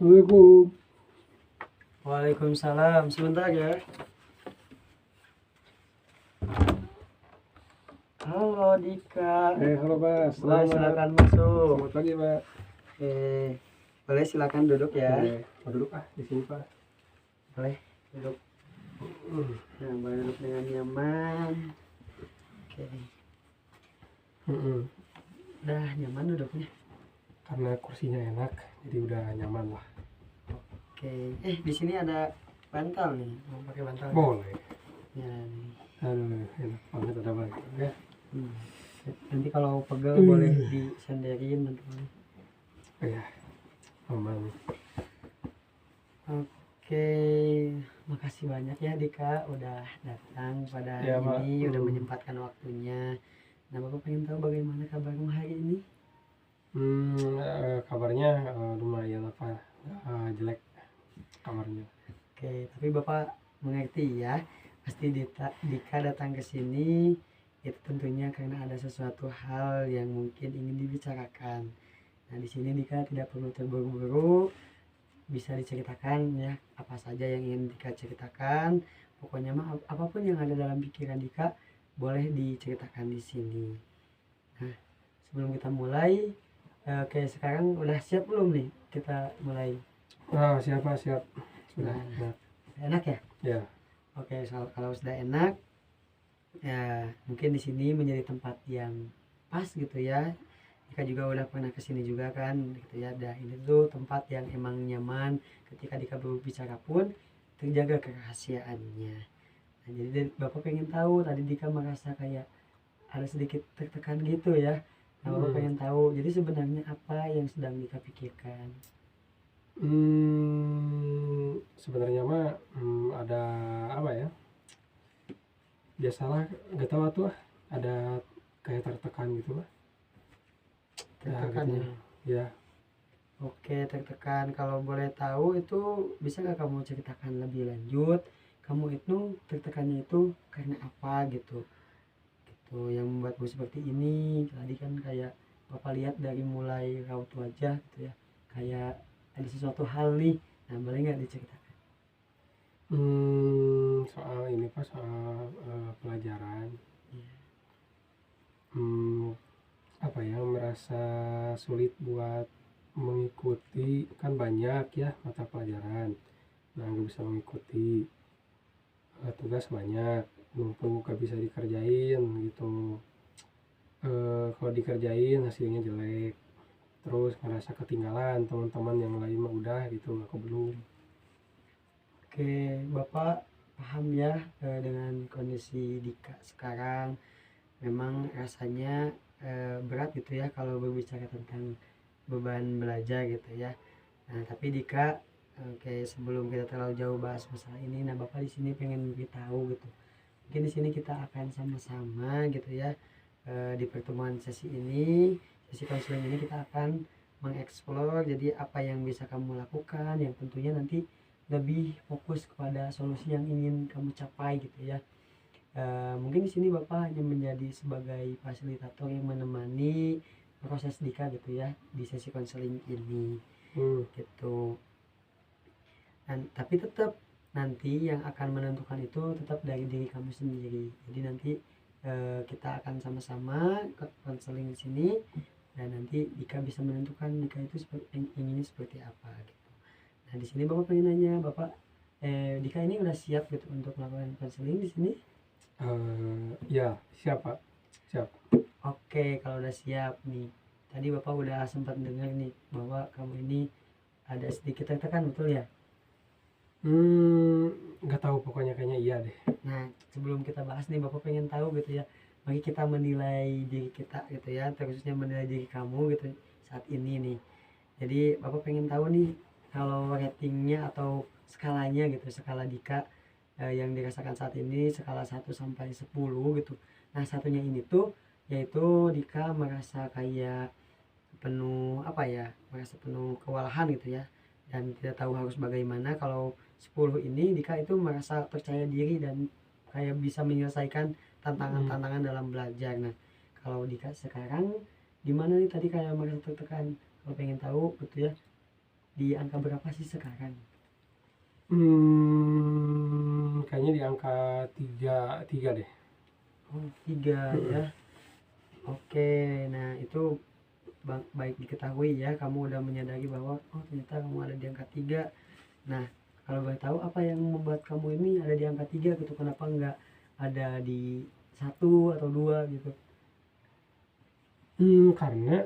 Assalamualaikum. Waalaikumsalam. Sebentar ya. Halo Dika. Halo Pak, Boleh selamat. silakan masuk. Selamat pagi Pak. Boleh silakan duduk ya. Mau duduk di sini Pak. Boleh duduk. Nah, boleh duduk dengan nyaman. Oke. Udah nyaman duduknya. Karena kursinya enak, jadi udah nyaman lah. Oke. Di sini ada bantal nih. Mau pakai bantal? Boleh. Ya, nih. Aduh, enak banget ada bantal ya. Nanti kalau pegel boleh disenderin teman-teman. Ya, aman. Oke, makasih banyak ya Dika udah datang pada Ya, hari Pak. ini, udah menyempatkan waktunya. Nah, Bapak pengen tahu bagaimana kabarmu hari ini? Kabarnya lumayan apa? Jelek kabarnya. Oke, tapi Bapak mengerti ya, pasti Dika datang ke sini itu tentunya karena ada sesuatu hal yang mungkin ingin dibicarakan. Nah, di sini Dika tidak perlu terburu-buru, bisa diceritakan ya apa saja yang ingin Dika ceritakan. Pokoknya mah apapun yang ada dalam pikiran Dika boleh diceritakan di sini. Nah, sebelum kita mulai, oke, sekarang udah siap belum nih kita mulai? Siap. Sudah. Nah, enak ya? Ya. Oke, kalau sudah enak, ya mungkin di sini menjadi tempat yang pas gitu ya. Dika juga udah pernah kesini juga kan, gitu ya. Dan ini tuh tempat yang emang nyaman. Ketika Dika berbicara pun terjaga kerahasiaannya. Nah, jadi Bapak pengen tahu, tadi Dika merasa kayak ada sedikit tertekan gitu ya. Nah, Bapak pengen tahu, jadi sebenarnya apa yang sedang Dika pikirkan? Sebenarnya mah ada apa ya? Biasalah, nggak tahu tuh ada kayak tertekan gitu lah. Tertekan gitu. Ya. Oke, tertekan. Kalau boleh tahu itu bisa nggak kamu ceritakan lebih lanjut? Kamu itu tertekannya itu karena apa gitu? Gitu yang membuatmu seperti ini. Tadi kan kayak Bapak lihat dari mulai raut wajah gitu ya. Kayak ada sesuatu hal nih. Nah, boleh nggak diceritakan? Soal ini Pak, soal pelajaran. Apa ya, merasa sulit buat mengikuti, kan banyak ya mata pelajaran. Nah, nggak bisa mengikuti, tugas banyak, numpuk, gak bisa dikerjain gitu. Kalau dikerjain hasilnya jelek, terus ngerasa ketinggalan teman-teman yang lain mah udah gitu, aku belum. Oke, Bapak paham ya dengan kondisi Dika sekarang. Memang rasanya berat gitu ya kalau berbicara tentang beban belajar gitu ya. Nah, tapi Dika, oke, sebelum kita terlalu jauh bahas masalah ini, nah Bapak di sini pengen beritahu gitu. Mungkin di sini kita akan sama-sama gitu ya, di pertemuan sesi ini, sesi konseling ini kita akan mengeksplor jadi apa yang bisa kamu lakukan, yang tentunya nanti lebih fokus kepada solusi yang ingin kamu capai gitu ya. Mungkin di sini Bapak hanya menjadi sebagai fasilitator yang menemani proses Dika gitu ya di sesi konseling ini gitu. Dan tapi tetap nanti yang akan menentukan itu tetap dari diri kamu sendiri. Jadi nanti kita akan sama-sama ke konseling di sini dan nanti Dika bisa menentukan Dika itu inginnya seperti apa gitu. Nah, di sini Bapak pengen nanya, Bapak Dika ini udah siap gitu untuk melakukan konseling di sini? Ya, siap Pak, siap. Oke, kalau udah siap nih. Tadi Bapak udah sempat dengar nih bahwa kamu ini ada sedikit tertekan, betul ya? Nggak tahu, pokoknya kayaknya iya deh. Nah, sebelum kita bahas nih, Bapak pengen tahu gitu ya, bagi kita menilai diri kita gitu ya, terkhususnya menilai diri kamu gitu saat ini nih. Jadi Bapak pengen tahu nih, kalau ratingnya atau skalanya gitu, skala Dika yang dirasakan saat ini, skala 1 sampai 10 gitu. Nah, satunya ini tuh yaitu Dika merasa kayak penuh apa ya, merasa penuh kewalahan gitu ya, dan tidak tahu harus bagaimana. Kalau 10 ini Dika itu merasa percaya diri dan kayak bisa menyelesaikan tantangan-tantangan dalam belajar. Nah, kalau Dika sekarang gimana nih? Tadi kayak merasa tertekan, kalau pengen tahu gitu ya. di angka berapa sih sekarang? Kayaknya di angka tiga deh. Oh, 3 Mm-mm. ya. Oke, nah itu baik diketahui ya, kamu udah menyadari bahwa oh ternyata kamu ada di angka 3. Nah, kalau boleh tahu apa yang membuat kamu ini ada di angka 3 gitu? Kenapa nggak ada di 1 atau 2 gitu? Karena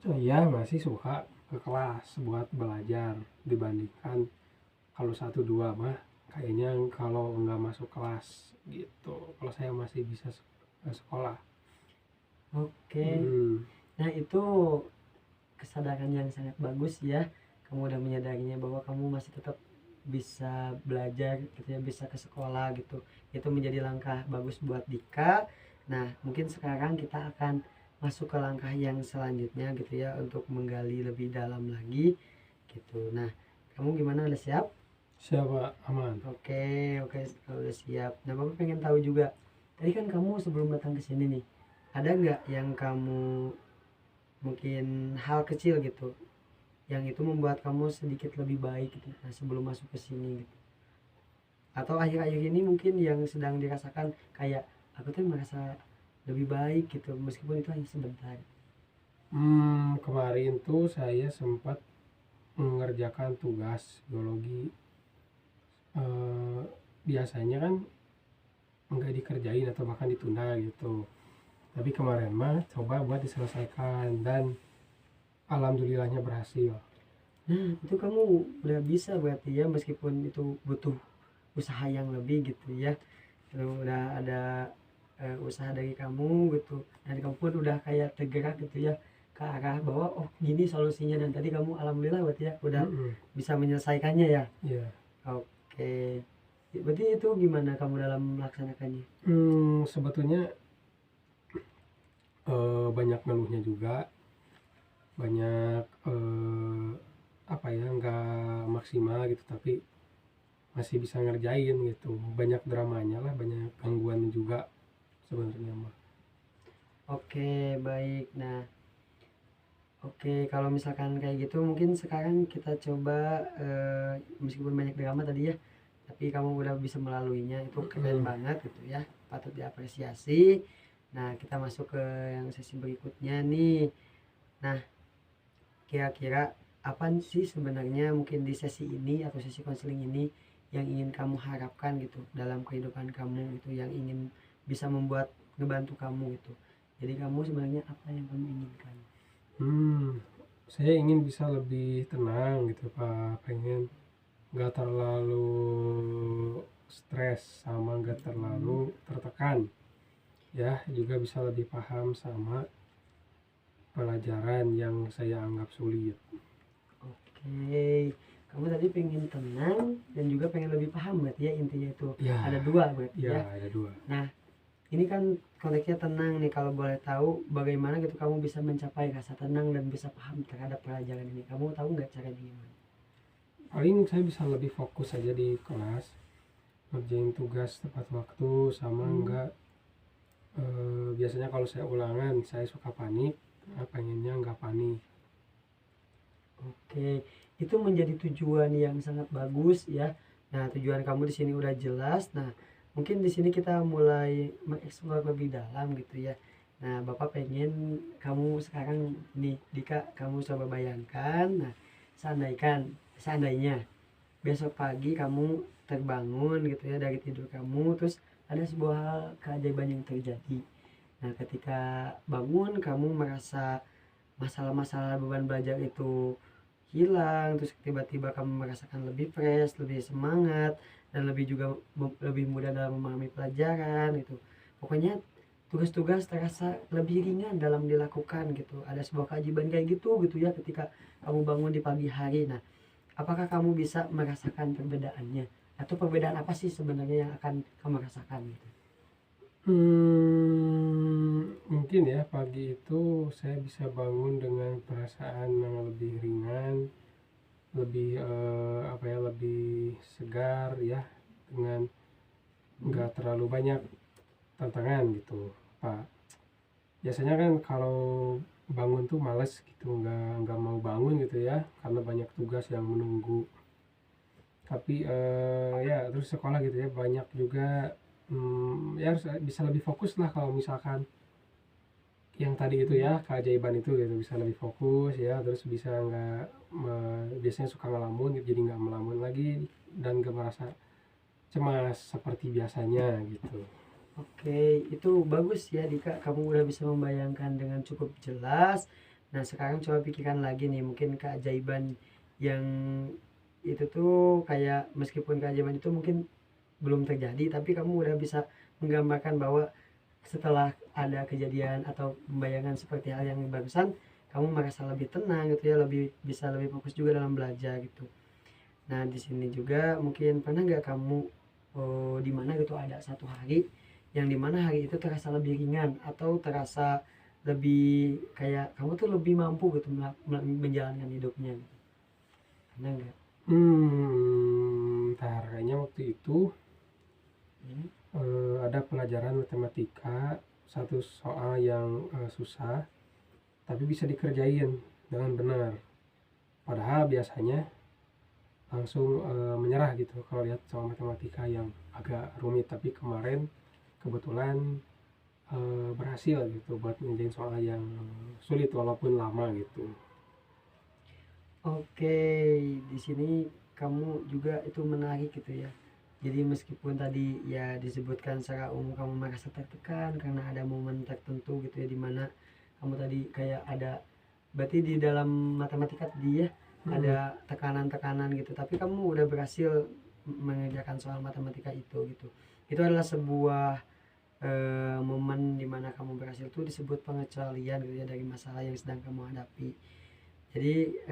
saya masih suka ke kelas buat belajar dibandingkan kalau satu dua mah kayaknya kalau nggak masuk kelas gitu. Kalau saya masih bisa sekolah. Oke, Hmm. nah itu kesadaran yang sangat bagus ya. Kamu udah menyadarinya bahwa kamu masih tetap bisa belajar gitu ya, bisa ke sekolah gitu. Itu menjadi langkah bagus buat Dika. Nah, mungkin sekarang kita akan masuk ke langkah yang selanjutnya gitu ya, untuk menggali lebih dalam lagi gitu. Nah, kamu gimana, udah siap? Siapa aman? Oke, oke, kalau udah siap. Nah, Bapak pengen tahu juga. Tadi kan kamu sebelum datang ke sini nih, ada nggak yang kamu mungkin hal kecil gitu yang itu membuat kamu sedikit lebih baik gitu, nah, sebelum masuk ke sini gitu, atau akhir-akhir ini mungkin yang sedang dirasakan kayak aku tuh merasa lebih baik gitu meskipun itu hanya sebentar. Kemarin tuh saya sempat mengerjakan tugas biologi. eh, Biasanya kan nggak dikerjain atau bahkan ditunda gitu. Tapi kemarin mah coba buat diselesaikan dan alhamdulillahnya berhasil. Nah, itu kamu udah bisa berarti ya, meskipun itu butuh usaha yang lebih gitu ya. Kalau udah ada usaha dari kamu gitu, dan kamu pun udah kayak tergerak gitu ya ke arah bahwa oh gini solusinya, dan tadi kamu alhamdulillah berarti ya udah Mm-mm. bisa menyelesaikannya ya. Ya. Oke, berarti itu gimana kamu dalam melaksanakannya? Sebetulnya banyak ngeluhnya juga, banyak apa ya, nggak maksimal gitu, tapi masih bisa ngerjain gitu. Banyak dramanya lah, banyak gangguan juga sebenarnya mah. Oke, baik. Nah, oke, kalau misalkan kayak gitu mungkin sekarang kita coba, meskipun banyak drama tadi ya, tapi kamu udah bisa melaluinya, itu keren Mm-mm. banget gitu ya, patut diapresiasi. Nah, kita masuk ke yang sesi berikutnya nih. Nah, kira-kira apa sih sebenarnya mungkin di sesi ini atau sesi konseling ini yang ingin kamu harapkan gitu dalam kehidupan kamu gitu, yang ingin bisa membuat ngebantu kamu gitu. Jadi kamu sebenarnya apa yang kamu inginkan? Hmm, saya ingin bisa lebih tenang gitu Pak, pengen nggak terlalu stres sama nggak terlalu tertekan, ya juga bisa lebih paham sama pelajaran yang saya anggap sulit. Oke, kamu tadi pengen tenang dan juga pengen lebih paham berarti ya, intinya itu Ya, ada dua berarti ya ya. ada dua. Nah, ini kan konteksnya tenang nih, kalau boleh tahu bagaimana gitu kamu bisa mencapai rasa tenang dan bisa paham terhadap pelajaran ini, kamu tahu nggak caranya gimana? Paling saya bisa lebih fokus aja di kelas, ngerjain tugas tepat waktu sama enggak. Biasanya kalau saya ulangan saya suka panik, pengennya nggak panik. Oke, itu menjadi tujuan yang sangat bagus ya. Nah, tujuan kamu di sini udah jelas. Nah, mungkin di sini kita mulai mengeksplor lebih dalam gitu ya. Nah, Bapak pengen kamu sekarang nih, Dika, kamu coba bayangkan. Nah, seandainya besok pagi kamu terbangun gitu ya dari tidur kamu, terus ada sebuah hal keajaiban yang terjadi. Nah, ketika bangun kamu merasa masalah-masalah beban belajar itu hilang, terus tiba-tiba kamu merasakan lebih fresh, lebih semangat, dan lebih juga lebih mudah dalam memahami pelajaran gitu. Pokoknya tugas-tugas terasa lebih ringan dalam dilakukan gitu. Ada sebuah keajaiban kayak gitu gitu ya ketika kamu bangun di pagi hari. Nah, apakah kamu bisa merasakan perbedaannya? Atau perbedaan apa sih sebenarnya yang akan kamu rasakan gitu? Mungkin ya pagi itu saya bisa bangun dengan perasaan yang lebih ringan, lebih apa ya, lebih segar ya, dengan Hmm? nggak terlalu banyak tantangan gitu Pak. Biasanya kan kalau bangun tuh males gitu, nggak mau bangun gitu ya karena banyak tugas yang menunggu. Tapi ya terus sekolah gitu ya banyak juga, ya harus bisa lebih fokus lah kalau misalkan yang tadi itu ya keajaiban itu gitu, bisa lebih fokus ya, terus bisa nggak biasanya suka ngelamun gitu, jadi nggak melamun lagi dan nggak merasa cemas seperti biasanya gitu. Oke, itu bagus ya Dika, kamu udah bisa membayangkan dengan cukup jelas. Nah, sekarang coba pikirkan lagi nih, mungkin keajaiban yang itu tuh kayak meskipun keajaiban itu mungkin belum terjadi, tapi kamu udah bisa menggambarkan bahwa setelah ada kejadian atau pembayangan seperti hal yang barusan, kamu merasa lebih tenang gitu ya, lebih bisa lebih fokus juga dalam belajar gitu. Nah, di sini juga mungkin pernah nggak kamu di mana gitu ada satu hari yang dimana hari itu terasa lebih ringan atau terasa lebih kayak kamu tuh lebih mampu gitu menjalankan hidupnya gitu. Pernah nggak? Ntar kayaknya waktu itu Hmm. ada pelajaran matematika, satu soal yang susah tapi bisa dikerjain dengan benar. Padahal biasanya langsung menyerah gitu kalau lihat soal matematika yang agak rumit, tapi kemarin kebetulan berhasil gitu buat ngerjain soal yang sulit walaupun lama gitu. Oke, di sini kamu juga itu menarik gitu ya. Jadi meskipun tadi ya disebutkan secara umum kamu merasa tertekan karena ada momen tertentu gitu ya, dimana kamu tadi kayak ada, berarti di dalam matematika tadi ya Hmm. ada tekanan-tekanan gitu, tapi kamu udah berhasil mengerjakan soal matematika itu. Itu adalah sebuah momen dimana kamu berhasil tuh disebut pengecualian gitu ya dari masalah yang sedang kamu hadapi. Jadi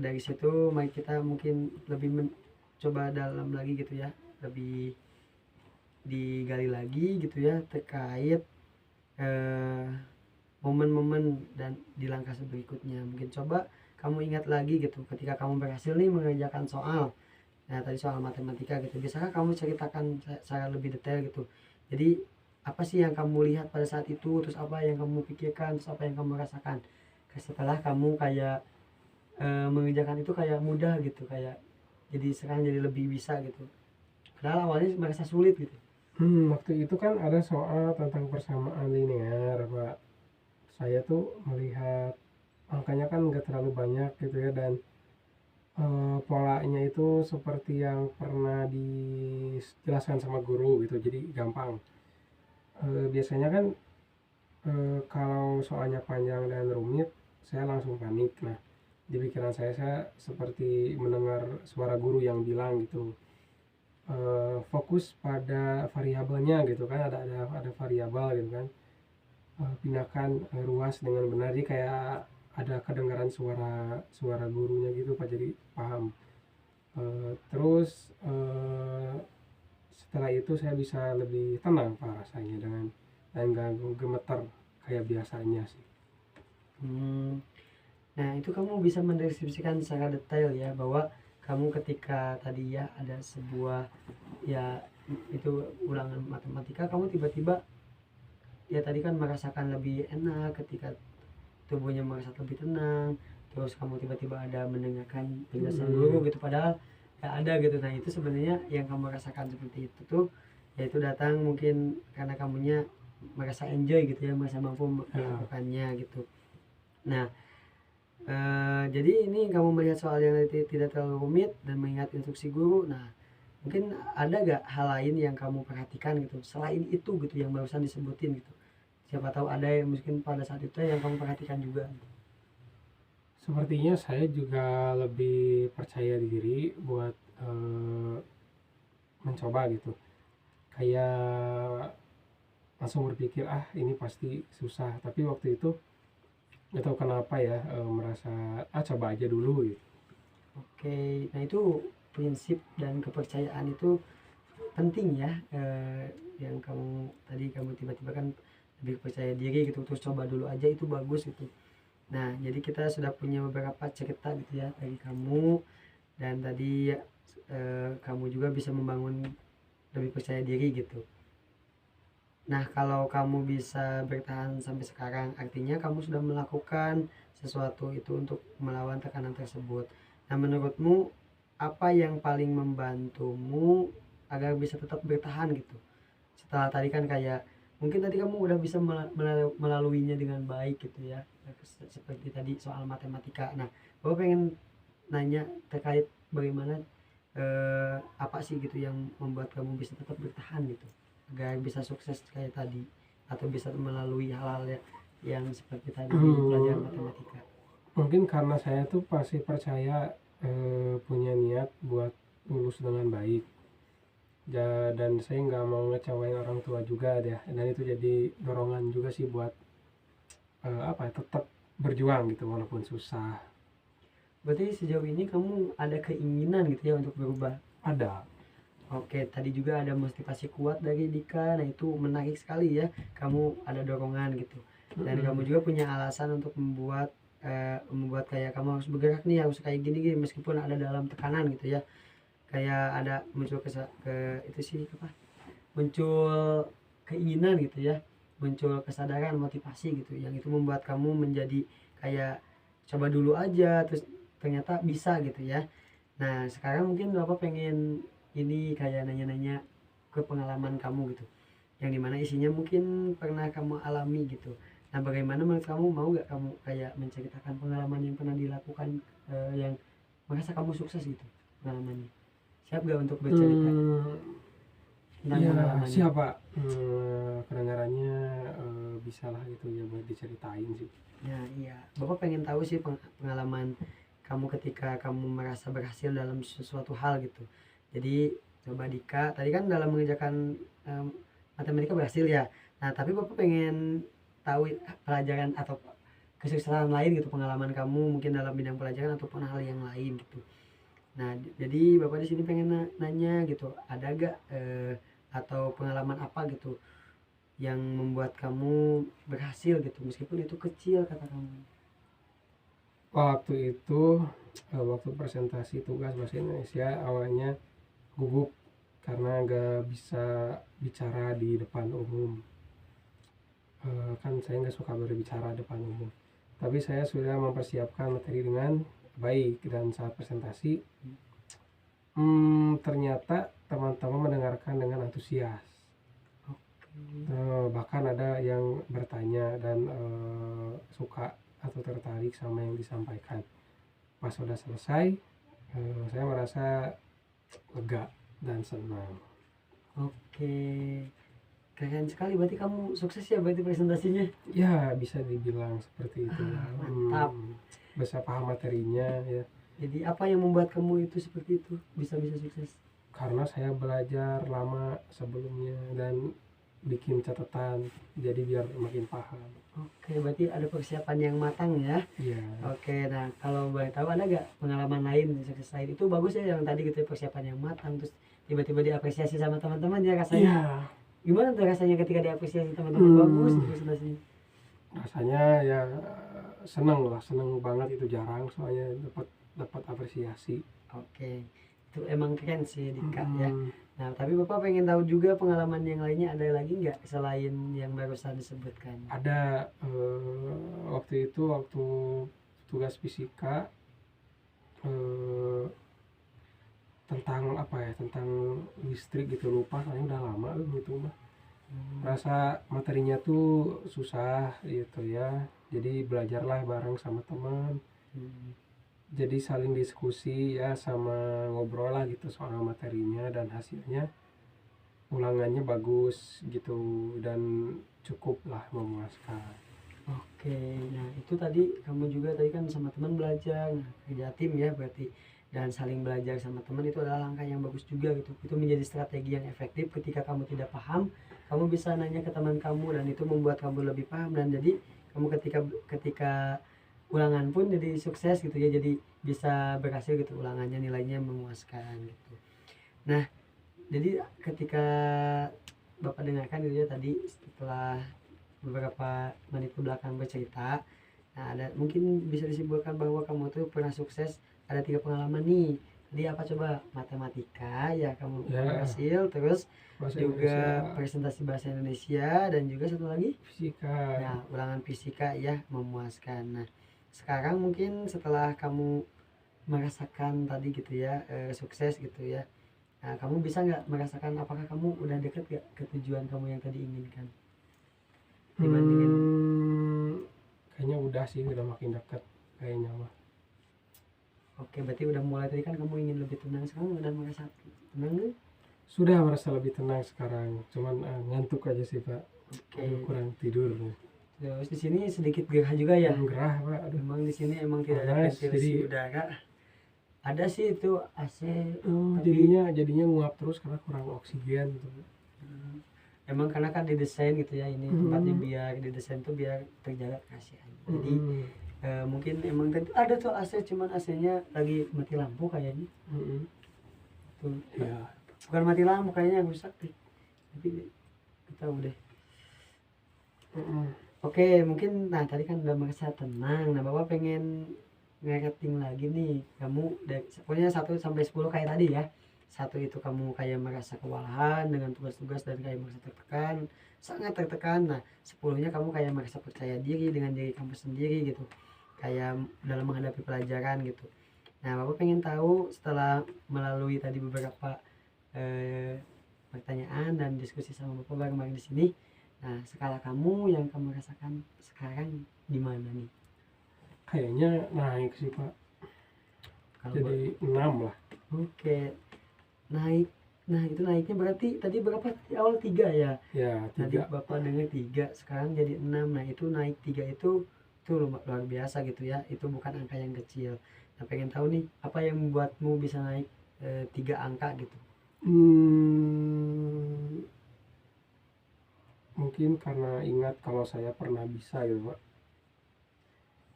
dari situ mari kita mungkin lebih coba dalam lagi gitu ya, lebih digali lagi gitu ya terkait eh, momen-momen dan di langkah berikutnya. Mungkin coba kamu ingat lagi gitu ketika kamu berhasil nih mengerjakan soal, nah tadi soal matematika gitu, bisakah kamu ceritakan secara lebih detail gitu, jadi apa sih yang kamu lihat pada saat itu, terus apa yang kamu pikirkan, terus apa yang kamu rasakan setelah kamu kayak mengerjakan itu kayak mudah gitu, kayak jadi sekarang jadi lebih bisa gitu, padahal awalnya merasa sulit gitu. Waktu itu kan ada soal tentang persamaan linear, Pak. Saya tuh melihat angkanya kan nggak terlalu banyak gitu ya, dan polanya itu seperti yang pernah dijelaskan sama guru gitu, jadi gampang. Biasanya kan kalau soalnya panjang dan rumit, saya langsung panik. Nah, di pikiran saya seperti mendengar suara guru yang bilang gitu, fokus pada variabelnya gitu kan, ada variabel gitu kan. Pindahkan ruas dengan benar, jadi kayak ada kedengaran suara suara gurunya gitu Pak, jadi paham. Terus setelah itu saya bisa lebih tenang Pak rasanya, dengan dan gak gemeter kayak biasanya sih. Hmm. Nah, itu kamu bisa mendeskripsikan secara detail ya bahwa kamu ketika tadi ya ada sebuah ya itu ulangan matematika, kamu tiba-tiba ya tadi kan merasakan lebih enak ketika tubuhnya merasa lebih tenang, terus kamu tiba-tiba ada mendengarkan penjelasan Hmm. guru gitu padahal gak ada gitu. Nah, itu sebenarnya yang kamu rasakan seperti itu tuh yaitu datang mungkin karena kamunya merasa enjoy gitu ya, merasa mampu Ya. melakukannya gitu. Nah, jadi ini kamu melihat soal yang tidak terlalu rumit dan mengingat instruksi guru. Nah, mungkin ada gak hal lain yang kamu perhatikan gitu selain itu gitu yang barusan disebutin gitu? Siapa tahu ada yang mungkin pada saat itu yang kamu perhatikan juga. Sepertinya saya juga lebih percaya diri buat mencoba gitu. Kayak langsung berpikir, ah ini pasti susah. Tapi waktu itu nggak tahu kenapa ya, merasa ah coba aja dulu gitu. Oke, nah itu prinsip dan kepercayaan itu penting ya. Yang kamu tiba-tiba kan lebih percaya diri gitu, terus coba dulu aja itu bagus gitu. Nah, jadi kita sudah punya beberapa cerita gitu ya dari kamu, dan tadi kamu juga bisa membangun lebih percaya diri gitu. Nah, kalau kamu bisa bertahan sampai sekarang, artinya kamu sudah melakukan sesuatu itu untuk melawan tekanan tersebut. Nah, menurutmu apa yang paling membantumu agar bisa tetap bertahan gitu? Setelah tadi kan kayak mungkin tadi kamu udah bisa melaluinya dengan baik gitu ya. Seperti tadi soal matematika. Nah, Bapak pengen nanya terkait bagaimana apa sih gitu yang membuat kamu bisa tetap bertahan gitu agar bisa sukses kayak tadi atau bisa melalui hal-hal yang seperti tadi di pelajaran matematika. Mungkin karena saya tuh pasti percaya punya niat buat lulus dengan baik dan saya nggak mau ngecewain orang tua juga deh, dan itu jadi dorongan juga sih buat tetap berjuang gitu walaupun susah. Berarti sejauh ini kamu ada keinginan gitu ya untuk berubah. Ada. Oke, tadi juga ada motivasi kuat dari Dika. Nah, itu menarik sekali ya. Kamu ada dorongan gitu. Dan kamu juga punya alasan untuk membuat kayak kamu harus bergerak nih, harus kayak gini meskipun ada dalam tekanan gitu ya. Kayak ada muncul itu sih apa? Muncul keinginan gitu ya. Muncul kesadaran, motivasi gitu. Yang itu membuat kamu menjadi kayak coba dulu aja terus ternyata bisa gitu ya. Nah, sekarang mungkin Bapak pengen ini kayak nanya-nanya ke pengalaman kamu gitu, yang dimana isinya mungkin pernah kamu alami gitu. Nah, bagaimana menurut kamu, mau gak kamu kayak menceritakan pengalaman yang pernah dilakukan, yang merasa kamu sukses gitu pengalamannya? Siap gak untuk bercerita tentang Ya pengalamannya? siapa kedengarannya bisa lah gitu ya buat diceritain sih. Nah, iya, Bapak pengen tahu sih pengalaman kamu ketika kamu merasa berhasil dalam sesuatu hal gitu. Jadi coba Dika, tadi kan dalam mengerjakan matematika berhasil ya. Nah, tapi Bapak pengen tahu pelajaran atau kesuksesan lain gitu, pengalaman kamu mungkin dalam bidang pelajaran ataupun hal yang lain gitu. Nah, jadi Bapak di sini pengen nanya gitu, ada gak atau pengalaman apa gitu yang membuat kamu berhasil gitu meskipun itu kecil kata kamu? Waktu itu waktu presentasi tugas bahasa Indonesia awalnya gugup karena gak bisa bicara di depan umum. Kan saya nggak suka berbicara depan umum, tapi saya sudah mempersiapkan materi dengan baik, dan saat presentasi ternyata teman-teman mendengarkan dengan antusias. Bahkan ada yang bertanya dan suka atau tertarik sama yang disampaikan. Pas sudah selesai, saya merasa lega dan senang. Oke, keren sekali, berarti kamu sukses ya berarti presentasinya. Ya bisa dibilang seperti itu. Mantap. Bisa paham materinya ya, Jadi apa yang membuat kamu itu seperti itu bisa sukses? karena saya belajar lama sebelumnya dan bikin catatan jadi biar makin paham. Oke, berarti ada persiapan yang matang ya. Iya. Oke, nah kalau boleh tahu ada gak pengalaman lain sukses lain itu bagus ya yang tadi gitu ya, persiapan yang matang terus tiba-tiba diapresiasi sama teman-teman ya rasanya. Iya. Gimana tuh rasanya ketika diapresiasi teman-teman? Bagus presentasinya. Rasanya ya seneng banget, itu jarang soalnya dapat apresiasi. Oke, itu emang keren sih Dika ya. Nah, tapi Bapak pengen tahu juga pengalaman yang lainnya ada lagi nggak selain yang barusan disebutkan? Ada waktu tugas fisika tentang tentang listrik gitu, lupa soalnya udah lama gitu mah. Rasa materinya tuh susah gitu ya, jadi belajarlah bareng sama teman. Jadi saling diskusi ya, sama ngobrol lah gitu soal materinya, dan hasilnya ulangannya bagus gitu dan cukup lah memuaskan. Oke, nah itu tadi kamu juga tadi kan sama teman belajar, nah, kerja tim ya berarti, dan saling belajar sama teman itu adalah langkah yang bagus juga gitu. Itu menjadi strategi yang efektif ketika kamu tidak paham, kamu bisa nanya ke teman kamu dan itu membuat kamu lebih paham, dan jadi kamu ketika ketika ulangan pun jadi sukses gitu ya, jadi bisa berhasil gitu ulangannya, nilainya memuaskan gitu. Nah, jadi ketika Bapak dengarkan gitu ya tadi setelah beberapa menit ke belakang bercerita, nah ada mungkin bisa disimpulkan bahwa kamu tuh pernah sukses, ada 3 pengalaman nih. Jadi apa coba? Matematika ya kamu Ya, berhasil, terus bahasa juga Indonesia, presentasi bahasa Indonesia, dan juga satu lagi fisika. ya ulangan fisika ya, memuaskan. Nah, sekarang mungkin setelah kamu merasakan tadi gitu ya, sukses gitu ya. Nah, kamu bisa nggak merasakan apakah kamu udah deket gak ke tujuan kamu yang tadi inginkan? Dibandingin, Kayaknya udah sih, udah makin dekat kayaknya mah. oke berarti udah mulai tadi kan kamu ingin lebih tenang, sekarang udah merasa tenang nih? Sudah merasa lebih tenang sekarang, cuman ngantuk aja sih Pak. Oke. Aduh, kurang tidur. Terus di sini sedikit gerah juga ya. Gerah Pak, aduh Memang di sini emang tidak ada panas ventilasi jadi. udara. Ada sih itu AC, tapi Jadinya nguap terus karena kurang oksigen gitu. emang karena kan didesain gitu ya, ini tempatnya Hmm. biar didesain tuh biar terjaga keaslian. Jadi Mm-mm. mungkin emang tadi ada tuh AC, cuman AC-nya lagi mati lampu kayaknya. Mm-mm. Tuh, Ya. bukan mati lampu, kayaknya rusak deh. Tapi kita udah. Mm-mm. Oke, mungkin nah tadi kan udah merasa tenang. Nah, Bapak pengen ngerating lagi nih. Kamu dari pokoknya 1 sampai 10 kayak tadi ya. 1 itu kamu kayak merasa kewalahan dengan tugas-tugas dan kayak merasa tertekan, sangat tertekan. Nah, 10-nya kamu kayak merasa percaya diri dengan diri kamu sendiri gitu. Kayak dalam menghadapi pelajaran gitu. Nah, Bapak pengen tahu setelah melalui tadi beberapa eh, pertanyaan dan diskusi sama Bapak bareng-bareng di sini. Nah, skala kamu yang kamu rasakan sekarang di mana nih? Kayaknya naik sih Pak, Kalau jadi 6 lah. oke, naik. Nah, itu naiknya berarti tadi berapa? Tadi awal 3 ya. Ya, Tadi 3. Bapak dengar 3, sekarang jadi 6. Nah, itu naik 3 itu luar biasa gitu ya. Itu bukan angka yang kecil. Nah, pengen tahu nih, apa yang membuatmu bisa naik 3 angka gitu? Mungkin karena ingat kalau saya pernah bisa gitu Pak.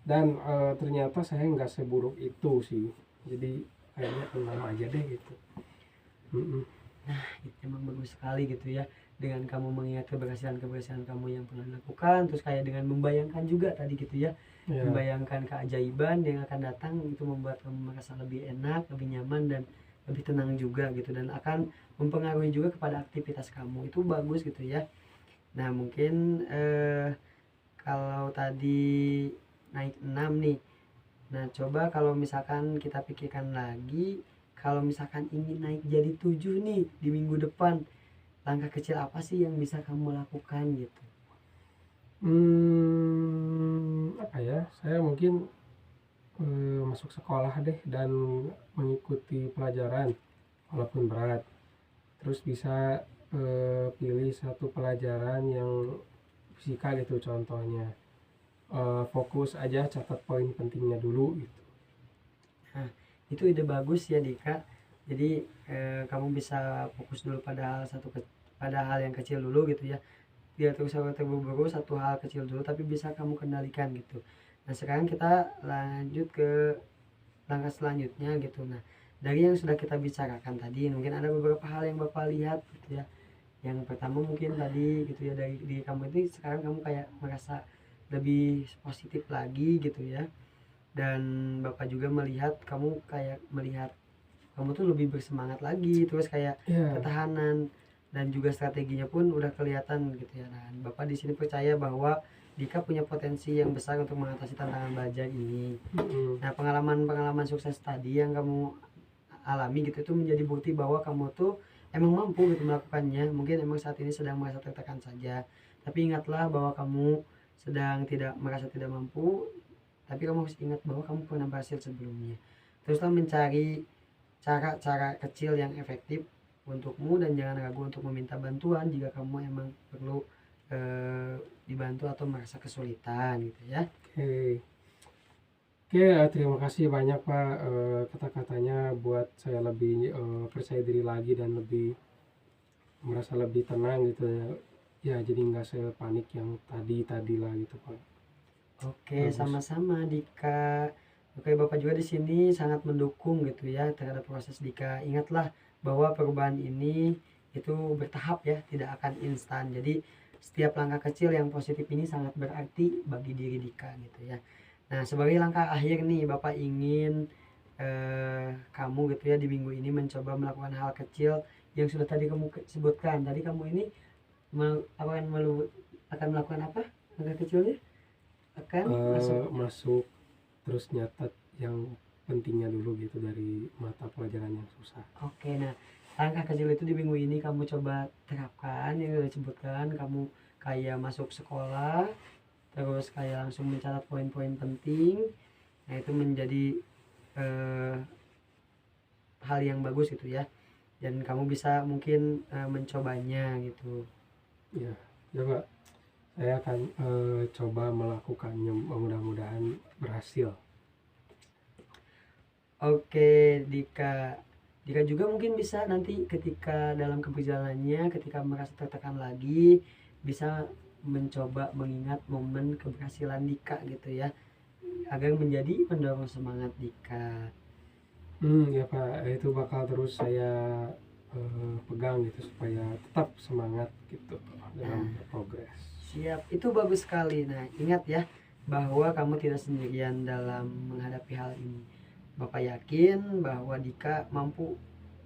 Dan ternyata saya nggak seburuk itu sih. Jadi kayaknya 6 aja deh gitu. Mm-mm. Itu emang bagus sekali gitu ya, dengan kamu mengingat keberhasilan-keberhasilan kamu yang pernah dilakukan, terus kayak dengan membayangkan juga tadi gitu ya, Ya, membayangkan keajaiban yang akan datang, itu membuat kamu merasa lebih enak, lebih nyaman, dan lebih tenang juga gitu, dan akan mempengaruhi juga kepada aktivitas kamu. Itu bagus gitu ya. Nah, mungkin kalau tadi naik 6 nih. Nah, coba kalau misalkan kita pikirkan lagi, kalau misalkan ingin naik jadi 7 nih di minggu depan, langkah kecil apa sih yang bisa kamu lakukan gitu? apa ya? Saya mungkin masuk sekolah deh dan mengikuti pelajaran walaupun berat. Terus bisa pilih satu pelajaran yang fisika gitu contohnya. Fokus aja catat poin pentingnya dulu gitu. Nah, itu ide bagus ya Dika. Jadi kamu bisa fokus dulu pada hal yang kecil dulu gitu ya. Tidak terus terburu-buru satu hal kecil dulu, tapi bisa kamu kendalikan gitu. Nah, sekarang kita lanjut ke langkah selanjutnya gitu. Nah, dari yang sudah kita bicarakan tadi, mungkin ada beberapa hal yang Bapak lihat gitu ya. Yang pertama mungkin tadi gitu ya, dari diri kamu ini sekarang kamu kayak merasa lebih positif lagi gitu ya. Dan Bapak juga melihat kamu tuh lebih bersemangat lagi, terus kayak Ya, ketahanan dan juga strateginya pun udah kelihatan gitu ya. Dan Bapak di sini percaya bahwa Dika punya potensi yang besar untuk mengatasi tantangan belajar ini. mm-mm. Nah, pengalaman sukses tadi yang kamu alami gitu itu menjadi bukti bahwa kamu tuh emang mampu gitu melakukannya. Mungkin emang saat ini sedang merasa tertekan saja, tapi ingatlah bahwa kamu sedang tidak merasa tidak mampu, tapi kamu harus ingat bahwa kamu pernah berhasil sebelumnya. Teruslah mencari cara-cara kecil yang efektif untukmu, dan jangan ragu untuk meminta bantuan jika kamu emang perlu dibantu atau merasa kesulitan gitu ya. Oke. Oke, terima kasih banyak Pak, kata-katanya buat saya lebih percaya diri lagi dan lebih merasa lebih tenang gitu ya. Ya, jadi nggak sepanik yang tadi lah gitu Pak. Oke, Bagus. sama-sama Dika. Oke, Bapak juga di sini sangat mendukung gitu ya terhadap proses Dika. Ingatlah bahwa perubahan ini itu bertahap ya, tidak akan instan. Jadi setiap langkah kecil yang positif ini sangat berarti bagi diri Dika gitu ya. Nah, sebagai langkah akhir nih, Bapak ingin kamu gitu ya di minggu ini mencoba melakukan hal kecil yang sudah tadi kamu sebutkan. Tadi kamu ini akan melakukan apa? Langkah kecilnya akan masuk. Masuk terus nyatat yang pentingnya dulu gitu dari mata pelajaran yang susah. Oke, nah langkah kecil itu di minggu ini kamu coba terapkan yang sudah disebutkan. Kamu kayak masuk sekolah, terus kayak langsung mencatat poin-poin penting. Nah itu menjadi hal yang bagus gitu ya, dan kamu bisa mungkin mencobanya gitu. Ya, coba saya akan coba melakukannya, mudah-mudahan berhasil. Oke, Dika juga mungkin bisa nanti ketika dalam perjalanannya, ketika merasa tertekan lagi, bisa mencoba mengingat momen keberhasilan Dika gitu ya, agar menjadi pendorong semangat Dika. Ya Pak, itu bakal terus saya pegang gitu supaya tetap semangat gitu dalam progres. Siap, itu bagus sekali. Nah, ingat ya bahwa kamu tidak sendirian dalam menghadapi hal ini. Bapak yakin bahwa Dika mampu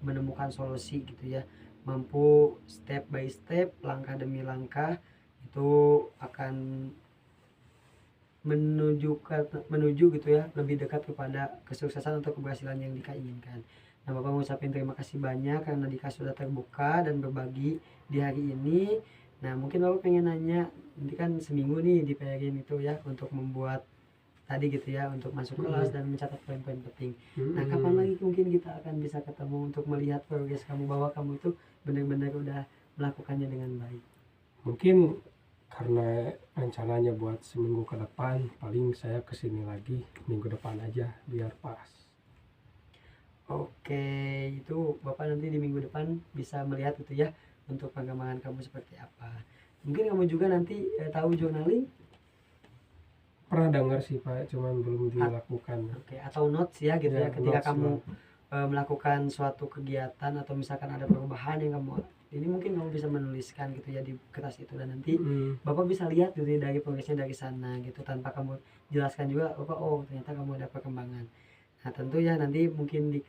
menemukan solusi gitu ya, mampu step by step, langkah demi langkah itu akan menuju gitu ya, lebih dekat kepada kesuksesan atau keberhasilan yang Dika inginkan. Nah, Bapak mengucapkan terima kasih banyak karena Dika sudah terbuka dan berbagi di hari ini. Nah, mungkin Bapak pengen nanya, nanti kan seminggu nih di PR itu ya untuk membuat tadi gitu ya, untuk masuk kelas dan mencatat poin-poin penting. Nah, kapan lagi mungkin kita akan bisa ketemu untuk melihat progres kamu, bahwa kamu itu benar-benar udah melakukannya dengan baik? Mungkin karena rencananya buat seminggu ke depan, paling saya kesini lagi minggu depan aja biar pas. Oke, itu Bapak nanti di minggu depan bisa melihat gitu ya untuk pengembangan kamu seperti apa. Mungkin kamu juga nanti tahu journaling. Pernah dengar sih Pak, cuman belum dilakukan. Oke, atau notes ya gitu ya, ketika notes kamu melakukan suatu kegiatan atau misalkan ada perubahan yang kamu ini, mungkin kamu bisa menuliskan gitu ya di kertas itu, dan nanti Bapak bisa lihat gitu ya dari progresnya dari sana gitu, tanpa kamu jelaskan juga Bapak, oh ternyata kamu ada perkembangan. Nah tentu ya nanti mungkin di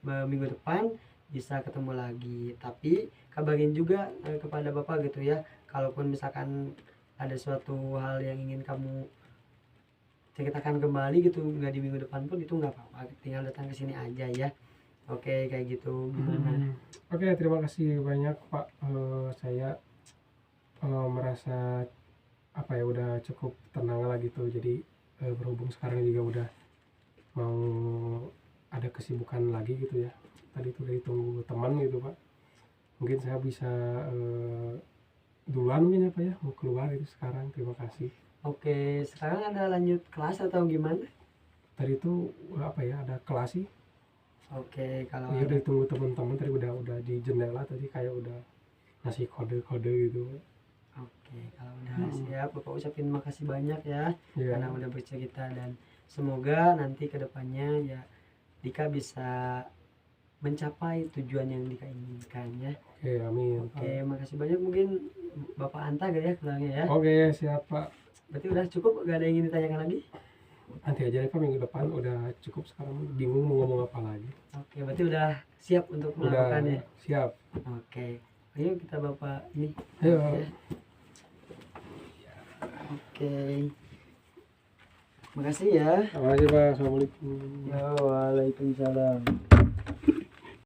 minggu depan bisa ketemu lagi, tapi kabarin juga kepada Bapak gitu ya, kalaupun misalkan ada suatu hal yang ingin kamu ceritakan kembali gitu, nggak di minggu depan pun itu nggak apa-apa, tinggal datang ke sini aja ya. Oke, kayak gitu. Gimana? Oke, terima kasih banyak Pak. Saya merasa apa ya, udah cukup tenang lah gitu. Jadi berhubung sekarang juga udah mau ada kesibukan lagi gitu ya, tadi tuh udah ditunggu teman gitu Pak. Mungkin saya bisa duluan mungkin ya Pak ya, mau keluar itu sekarang. Terima kasih. Oke, sekarang ada lanjut kelas atau gimana? Tadi itu apa ya, ada kelas sih. Oke, kalau ya udah ditunggu teman-teman, tadi udah di jendela tadi kayak udah ngasih kode-kode gitu. Oke, kalau udah siap, Bapak ucapin makasih banyak ya karena udah bercerita, dan semoga nanti kedepannya ya Dika bisa mencapai tujuan yang Dika inginkan ya. Oke, amin. Oke, makasih banyak. Mungkin Bapak Anta gak ya pulangnya ya? Oke, siap Pak. Berarti udah cukup, gak ada yang ingin ditanyakan lagi? Nanti aja ya Pak, minggu depan. Udah cukup, sekarang bingung mau ngomong apa lagi. Oke, berarti udah siap untuk melakukannya. Siap. Oke, ayo kita Bapak ini. Ayo. Ya. Oke, makasih ya. Makasih Pak. Assalamualaikum. Ya, waalaikumsalam.